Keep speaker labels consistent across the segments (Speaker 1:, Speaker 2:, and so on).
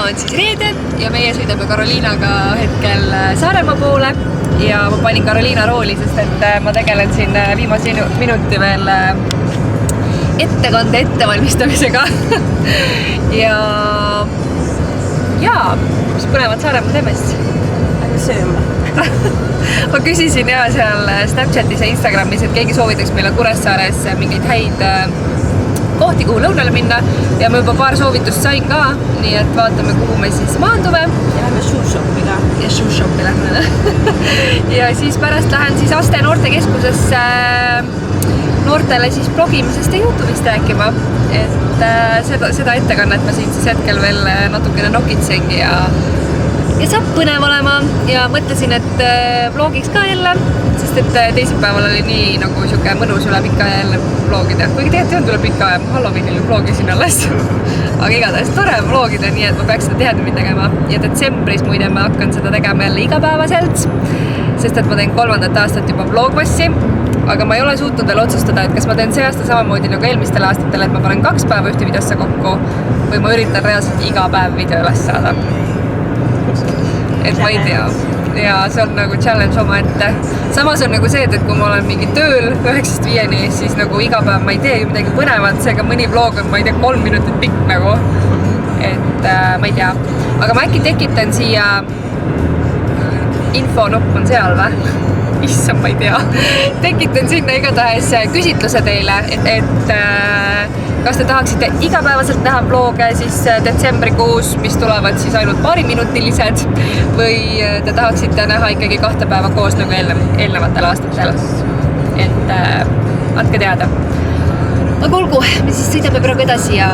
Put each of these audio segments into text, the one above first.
Speaker 1: on siis reede ja meie sõidame Karoliinaga hetkel Saaremaa poole ja ma panin Karoliina rooli, sest et ma tegelen siin viimase minuti veel ettekande ettevalmistamisega ja mis põnevat Saaremaa teeme siis?
Speaker 2: Sööma.
Speaker 1: Ma küsisin ja seal Snapchatis ja Instagramis, et keegi soovitaks meile Kuressaares mingeid häid kohti, kuhu lõunale minna ja ma juba paar soovitust sain ka, nii et vaatame, kuhu me siis maandume.
Speaker 2: Ja lähme shoe-shopi ka.
Speaker 1: Ja shoe-shopi lähme. Ja siis pärast lähen siis Aste noortekeskusesse noortele siis blogimisest ja YouTube'ist rääkima. Et seda ettekannet ma siin siis hetkel veel natukene nokitsengi ja saab põnev olema ja mõtlesin, et vlogiks ka jälle, sest et teisipäeval oli nii nagu siuke mõnus üle pika jälle vlogida. Kuigi tegelikult ei olnud üle pika ja Halloweenil vlogisin alles. Aga igatahes tore vlogida, nii et ma peaks seda tihedamini tegema. Ja detsembris muide ma hakkan seda tegema jälle igapäevaselt, sest et ma teen 3. aastat juba vlogmassi. Aga ma ei ole suutnud veel otsustada, et kas ma teen see aasta samamoodi nagu eelmistel aastatel, et ma panen 2 päeva ühte videosse kokku või ma üritan reaalselt iga päev video üles saada. Et ma ei tea. Ja see on nagu challenge oma ette. Samas on nagu see, et kui ma olen mingi tööl 9-5, siis nagu iga päev ma ei tee midagi põnevat, seega mõni vlog on, ma ei tea, 3 minutit pikk nagu. Et ma ei tea. Aga ma äkki tekitan siia infonupp on seal või? Issand, ma ei tea. Tekitan sinna igatahes küsitluse teile, et kas te tahaksite igapäevaselt näha vloge siis detsembrikuus, mis tulevad siis ainult paariminutilised või te tahaksite näha ikkagi 2 päeva koos nagu eelnevatel aastatel. Et andke teada. Aga olgu, me siis sõidame praegu edasi ja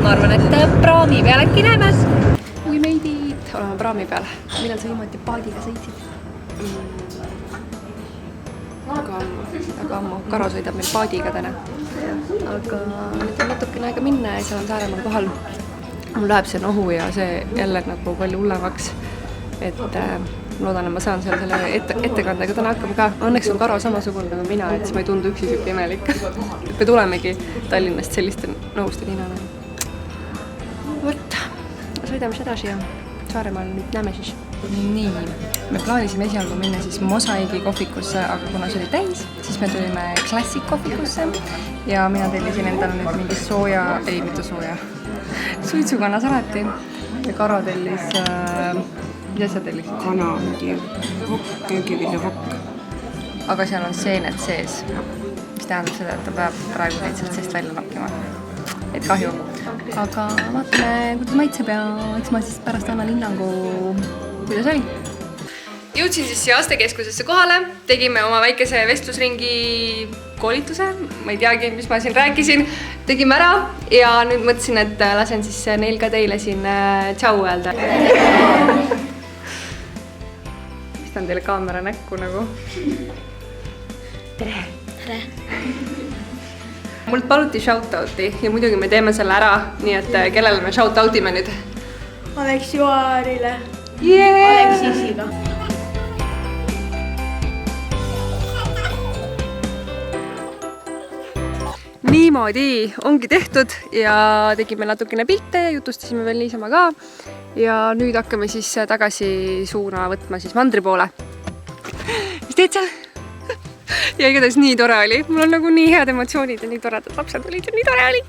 Speaker 1: ma arvan, et praami peal äkki näeme. We made it. Oleme praami peal. Millal sa viimati paadiga sõitsid? Väga ammu. Karo sõidab meil paadiga täna. Aga nüüd on natukene aega minna ja seal on Saaremaal kohal. Mul läheb see nohu ja see jälle nagu palju hullemaks. Et loodan, et ma saan seal selle ettekandega täna hakkama ka. Õnneks on Karo samasugune nagu mina, et siis ma ei tundu üksi siuke imelik. Me tulemegi Tallinnast selliste nohuste linnale. Võt, sõidame edasi ja Saaremaal nüüd näeme siis. Nii, me plaanisime esialgu minna siis Mosaigi kohvikusse, aga kuna see oli täis, siis me tulime Classic kohvikusse ja mina tellisin endale nüüd mingi suitsukana salati ja Karo tellis, mida sa tellisid?
Speaker 2: Kana, mingi köögivilja vokk.
Speaker 1: Aga seal on seened sees, mis tähendab seda, et ta peab praegu lihtsalt seest välja nokkima. Et kahju. Aga vaatame, kuidas maitseb ja eks ma siis pärast annan hinnangu, kuidas oli. Jõudsin siis siia Astekeskusesse kohale, tegime oma väikese vestlusringi koolituse, ma ei teagi, mis ma siin rääkisin, tegime ära ja nüüd mõtlesin, et lasen siis neil ka teile siin tšau öelda. Pistan teile kaamera näkku nagu. Tere! Tere! Mult paluti shoutouti ja muidugi me teeme selle ära, nii et kellele me shoutoutime nüüd?
Speaker 2: Alex Joarile.
Speaker 1: Yeah!
Speaker 2: Aleksisiga.
Speaker 1: Niimoodi ongi tehtud ja tegime natukene pilte ja jutustasime veel niisama ka. Ja nüüd hakkame siis tagasi suuna võtma siis mandri poole. Mis teed seal? Ja igatahes nii tore oli. Mul on nagu nii head emotsioonid ja nii toredad lapsed olid ja nii tore oli.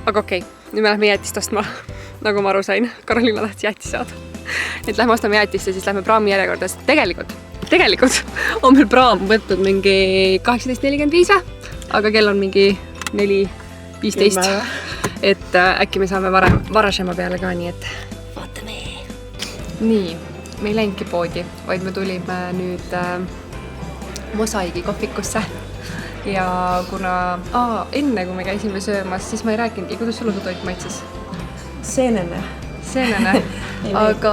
Speaker 1: Aga okei, nüüd me lähme jäätist ostma. Nagu ma aru sain, Karoliina tahtis jäätist saada. Et lähme ostame jäätist ja siis lähme praami järjekorda. Tegelikult on meil praam võtnud mingi 18.45 või? Aga kell on mingi 4.15. Et äkki me saame varasema peale ka, nii et vaatame. Nii, me ei läinudki poodi, vaid me tulime nüüd Mosaigi kohvikusse. Ja kuna enne kui me käisime söömas, siis ma ei rääkinudki, kuidas sulle toit maitses?
Speaker 2: Seenene.
Speaker 1: Aga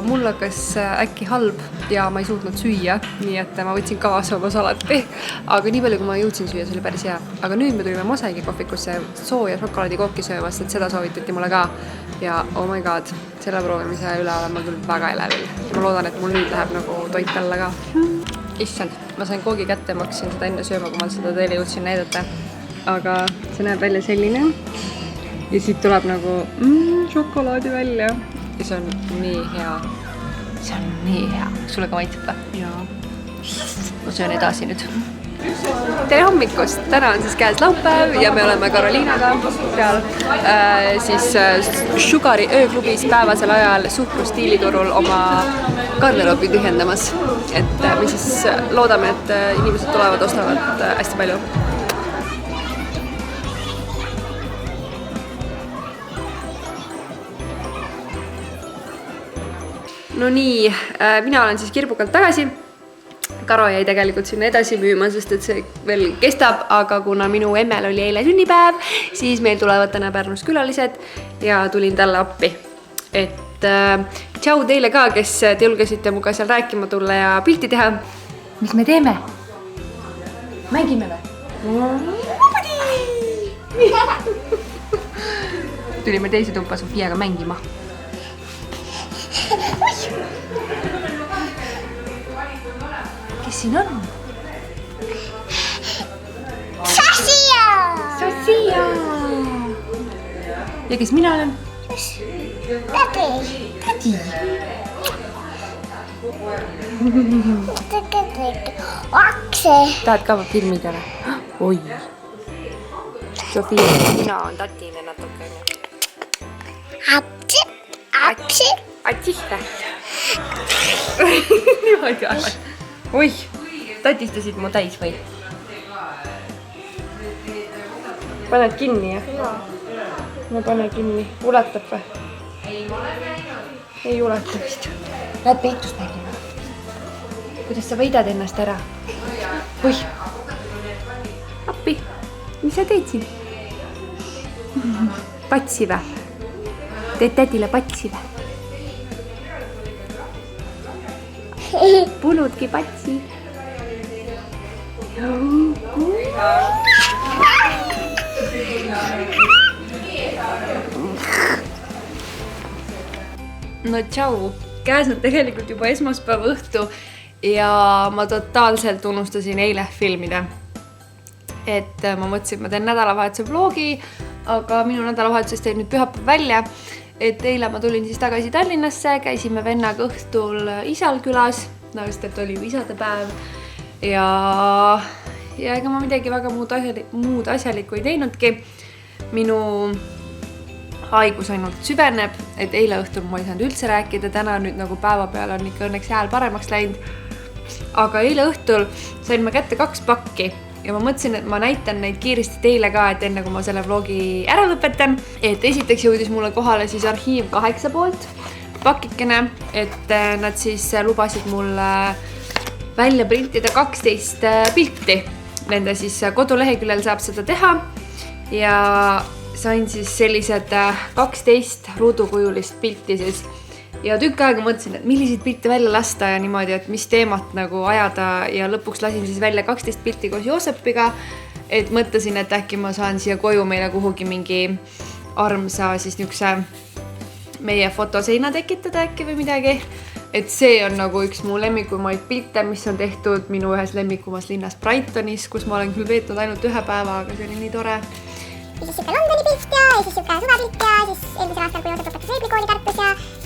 Speaker 1: mul hakkas äkki halb ja ma ei suutnud süüa, nii et ma võtsin kaasa oma salati. Aga nii palju, kui ma jõudsin süüa, see oli päris hea. Aga nüüd me tulime Mosaigi kohvikusse sooja šokolaadikooki söömas, et seda soovitati mulle ka. Ja oh my god, selle proovimise üle olen ma küll väga elevil. Ma loodan, et mul nüüd läheb nagu toit alla ka. Issand, ma sain koogi kätte, ma hakkasin seda enne sööma, kui ma seda teile jõudsin näidata. Aga see näeb välja selline. ja siit tuleb nagu šokolaadi välja ja see on nii hea. See on nii hea. Sulle ka maitseb või?
Speaker 2: Jaa.
Speaker 1: Ma söön edasi nüüd. Tere hommikust! Täna on siis käes laupäev ja me oleme Karoliinaga seal siis Sugari ööklubis päevasel ajal Suhkru stiiliturul oma garderoobi tühjendamas. Et me siis loodame, et inimesed tulevad, ostavad hästi palju. No nii, mina olen siis kirbukalt tagasi. Karo jäi tegelikult sinna edasi müüma, sest et see veel kestab, aga kuna minu emmel oli eile sünnipäev, siis meil tulevad täna Pärnus külalised ja tulin talle appi. Et tšau teile ka, kes te julgesite muga seal rääkima tulla ja pilti teha. Mis me teeme? Mängime või? Tulime teise tuppa Sofiaga mängima. Kes siin on?
Speaker 3: Sofia!
Speaker 1: Sofia! Ja kes mina olen?
Speaker 3: Tädi!
Speaker 1: Tädi!
Speaker 3: Akse!
Speaker 1: Tahad ka filmida või? Oi! Sofia, mina on tatine natukene.
Speaker 3: Apsi! Apsi!
Speaker 1: Atihve! Niimoodi arvad. Oih, tatistasid mu täis või? Paned kinni, jah? No pane kinni. Ulatab või? Ei ulata vist. Lähed peitust mängima? Kuidas sa võidad ennast ära? Oih! Appi! Mis sa teed siin? Patsi või? Teed tädile patsi või? Punudki patsi. No tšau. Käes on tegelikult juba esmaspäeva õhtu ja ma totaalselt unustasin eile filmida. Et ma mõtlesin, et ma teen nädalavahetuse vlogi, aga minu nädalavahetusest teeb nüüd pühapäev välja. Et eile ma tulin siis tagasi Tallinnasse, käisime vennaga õhtul isal külas, sest et oli ju isadepäev ja ega ma midagi väga muud asjalikku ei teinudki. Minu haigus ainult süveneb, et eile õhtul ma ei saanud üldse rääkida, täna nüüd nagu päeva peal on ikka õnneks hääl paremaks läinud. Aga eile õhtul sain ma kätte 2 pakki. Ja ma mõtlesin, et ma näitan neid kiiresti teile ka, et enne kui ma selle vlogi ära lõpetan. Et esiteks jõudis mulle kohale siis Arhiiv 8 poolt pakikene, et nad siis lubasid mulle välja printida 12 pilti. Nende siis koduleheküljel saab seda teha ja sain siis sellised 12 ruudukujulist pilti siis. Ja tükk aega mõtlesin, et milliseid pilte välja lasta ja niimoodi, et mis teemat nagu ajada ja lõpuks lasin siis välja 12 pilti koos Joosepiga, et mõtlesin, et äkki ma saan siia koju meile kuhugi mingi armsa siis niukse meie fotoseina tekitada äkki või midagi. Et see on nagu üks mu lemmikumaid pilte, mis on tehtud minu ühes lemmikumas linnas Brightonis, kus ma olen küll veetnud ainult 1 päeva, aga see oli nii tore.
Speaker 3: Ja siis siuke Londoni pilt ja siis siuke suvepilt ja siis eelmisel aastal, kui Joosep õpetas veeblikooli Tartus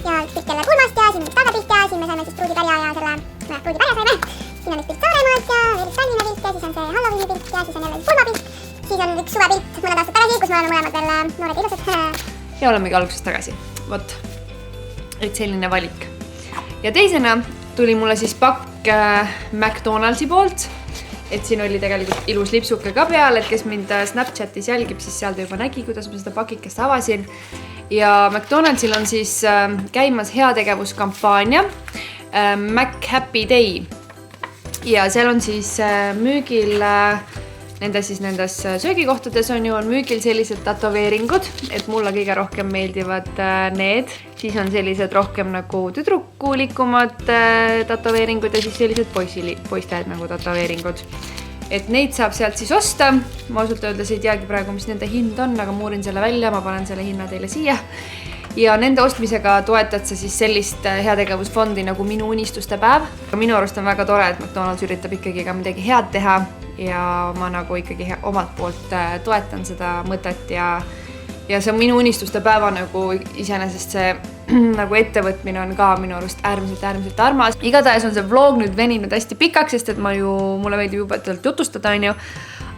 Speaker 3: ja üks pilt jälle Kulmast ja siin on üks taagapilt ja siin me saime siis pruudipärja ja selle, pruudipärja saime. Siin on üks pilt Saaremaalt ja veel üks Tallinna pilt ja siis on see Halloweeni pilt ja siis on jälle Kulmapilt. Siis on üks suvepilt mõned aastad tagasi, kus me oleme mõlemad veel noored ilusad.
Speaker 1: Ja olemegi algusest tagasi. Vot, et selline valik. Ja teisena tuli mulle siis pakk McDonaldsi poolt. Et siin oli tegelikult ilus lipsuke ka peal, et kes mind Snapchatis jälgib, siis seal ta juba nägi, kuidas ma seda pakikest avasin. Ja McDonaldsil on siis käimas heategevuskampaania Mac Happy Day. Ja seal on siis müügil, nendes söögikohtades on müügil sellised tatoveeringud, et mulle kõige rohkem meeldivad need. Siis on sellised rohkem nagu tüdrukulikumad tatoveeringud ja siis sellised poisted nagu tatoveeringud. Et neid saab sealt siis osta. Ma ausalt öeldes ei teagi praegu, mis nende hind on, aga ma uurin selle välja, ma panen selle hinna teile siia. Ja nende ostmisega toetad sa siis sellist heategevusfondi nagu Minu unistuste päev. Minu arust on väga tore, et McDonald's üritab ikkagi ka midagi head teha ja ma nagu ikkagi omalt poolt toetan seda mõtet ja see on minu unistuste päeva nagu iseenesest see nagu ettevõtmine on ka minu arust äärmiselt armas. Igatahes on see vlog nüüd veninud hästi pikaks, sest et mulle meeldib juba jutustada, on ju.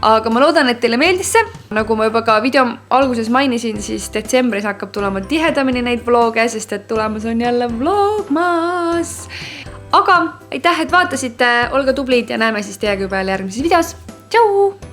Speaker 1: Aga ma loodan, et teile meeldis see. Nagu ma juba ka video alguses mainisin, siis detsembris hakkab tulema tihedamini neid vloge, sest et tulemas on jälle vlogmas. Aga aitäh, et vaatasite, olge tublid ja näeme siis teiega juba järgmises videos. Tšau!